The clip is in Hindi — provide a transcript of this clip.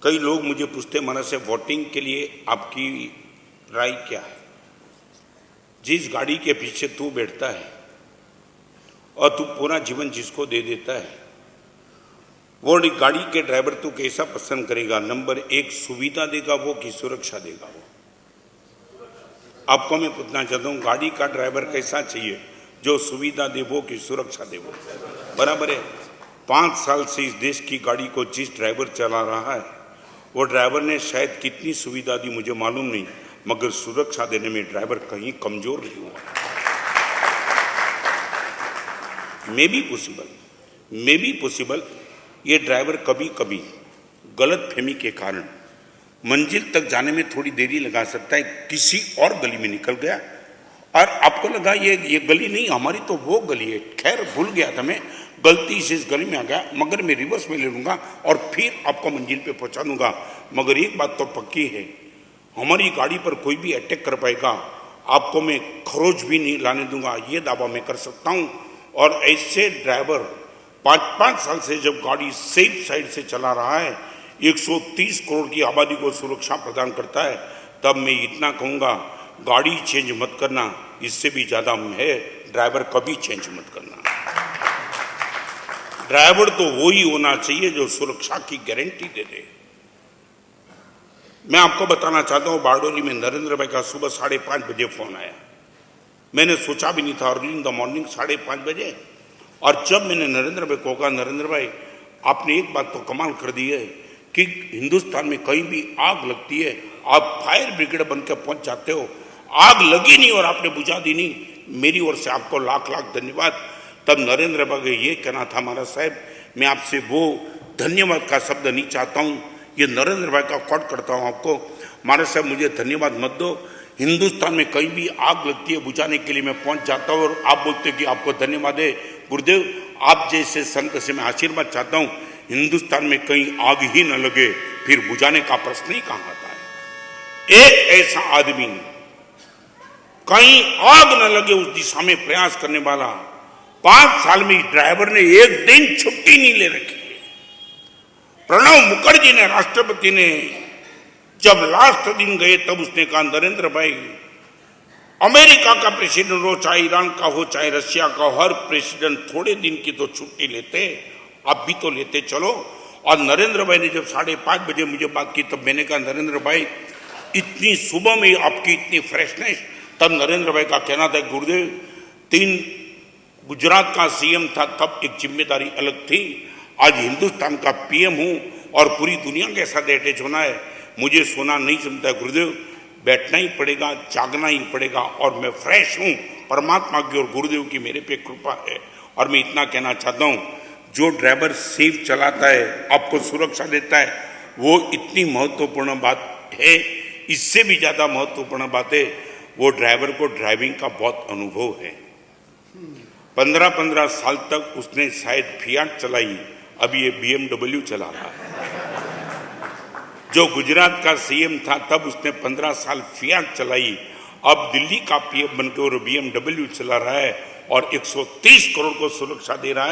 कई लोग मुझे पूछते महाराज से वोटिंग के लिए आपकी राय क्या है। जिस गाड़ी के पीछे तू बैठता है और तू पूरा जीवन जिसको दे देता है, वो गाड़ी के ड्राइवर तू कैसा पसंद करेगा। नंबर एक, सुविधा देगा वो कि सुरक्षा देगा वो। आपको मैं पूछना चाहता हूं, गाड़ी का ड्राइवर कैसा चाहिए, जो सुविधा दे वो कि सुरक्षा दे वो। बराबर है। 5 साल से इस देश की गाड़ी को जिस ड्राइवर चला रहा है, वो ड्राइवर ने शायद कितनी सुविधा दी मुझे मालूम नहीं, मगर सुरक्षा देने में ड्राइवर कहीं कमजोर नहीं हुआ। मे बी पॉसिबल ये ड्राइवर कभी कभी गलत फहमी के कारण मंजिल तक जाने में थोड़ी देरी लगा सकता है, किसी और गली में निकल गया और आपको लगा ये गली नहीं हमारी तो वो गली है, खैर भूल गया था मैं, गलती से इस गली में आ गया, मगर मैं रिवर्स में ले लूंगा और फिर आपको मंजिल पे पहुंचा दूंगा। मगर एक बात तो पक्की है, हमारी गाड़ी पर कोई भी अटैक कर पाएगा, आपको मैं खरोच भी नहीं लाने दूंगा, ये दावा मैं कर सकता हूं। और ऐसे ड्राइवर 5 साल से जब गाड़ी सेफ साइड से चला रहा है, 130 करोड़ की आबादी को सुरक्षा प्रदान करता है, तब मैं इतना कहूंगा, गाड़ी चेंज मत करना, इससे भी ज्यादा है ड्राइवर कभी चेंज मत करना। ड्राइवर तो वो ही होना चाहिए जो सुरक्षा की गारंटी दे दे। मैं आपको बताना चाहता हूं, बारडोली में नरेंद्र भाई का सुबह 5:30 बजे फोन आया। मैंने सोचा भी नहीं था, अर्ली इन द मॉर्निंग 5:30 बजे। और जब मैंने नरेंद्र भाई को कहा, नरेंद्र भाई आपने एक बात तो कमाल कर दी है कि हिंदुस्तान में कहीं भी आग लगती है, आप फायर ब्रिगेड बनकर पहुंच जाते हो, आग लगी नहीं और आपने बुझा दी नहीं, मेरी ओर से आपको लाख लाख धन्यवाद। तब नरेंद्र भाई ये कहना था, महाराज साहब मैं आपसे वो धन्यवाद का शब्द नहीं चाहता हूं, ये नरेंद्र भाई का कोट करता हूं आपको, महाराज साहब मुझे धन्यवाद मत दो, हिंदुस्तान में कहीं भी आग लगती है बुझाने के लिए मैं पहुंच जाता हूं और आप बोलते कि आपको धन्यवाद है। गुरुदेव आप जैसे संत से मैं आशीर्वाद चाहता हूं, हिंदुस्तान में कहीं आग ही न लगे, फिर बुझाने का प्रश्न ही कहां आता है। एक ऐसा आदमी कहीं आग न लगे उस दिशा में प्रयास करने वाला, 5 साल में ड्राइवर ने एक दिन छुट्टी नहीं ले रखी है। प्रणब मुखर्जी ने, राष्ट्रपति ने जब लास्ट दिन गए तब उसने कहा, नरेंद्र भाई अमेरिका का प्रेसिडेंट हो, चाहे ईरान का हो, चाहे रशिया का हो, हर प्रेसिडेंट थोड़े दिन की तो छुट्टी लेते, आप भी तो लेते चलो। और नरेंद्र भाई ने जब 5:30 बजे मुझे बात की, तब मैंने कहा, नरेंद्र भाई इतनी सुबह में आपकी इतनी फ्रेशनेस। तब नरेंद्र भाई का कहना था, गुरुदेव 3 गुजरात का सीएम था तब एक जिम्मेदारी अलग थी, आज हिंदुस्तान का पीएम हूं और पूरी दुनिया के साथ अटैच होना है, मुझे सोना नहीं जमता गुरुदेव, बैठना ही पड़ेगा, जागना ही पड़ेगा और मैं फ्रेश हूं, परमात्मा की और गुरुदेव की मेरे पे कृपा है। और मैं इतना कहना चाहता हूं, जो ड्राइवर सेफ चलाता है, आपको सुरक्षा देता है, वो इतनी महत्वपूर्ण बात है। इससे भी ज्यादा महत्वपूर्ण बात है, वो ड्राइवर को ड्राइविंग का बहुत अनुभव है। 15 साल तक उसने शायद फियाट चलाई, अभी ये BMW चला रहा है। जो गुजरात का सीएम था तब उसने 15 साल फियाट चलाई, अब दिल्ली का पीएम बनकर और BMW चला रहा है और 130 करोड़ को सुरक्षा दे रहा है।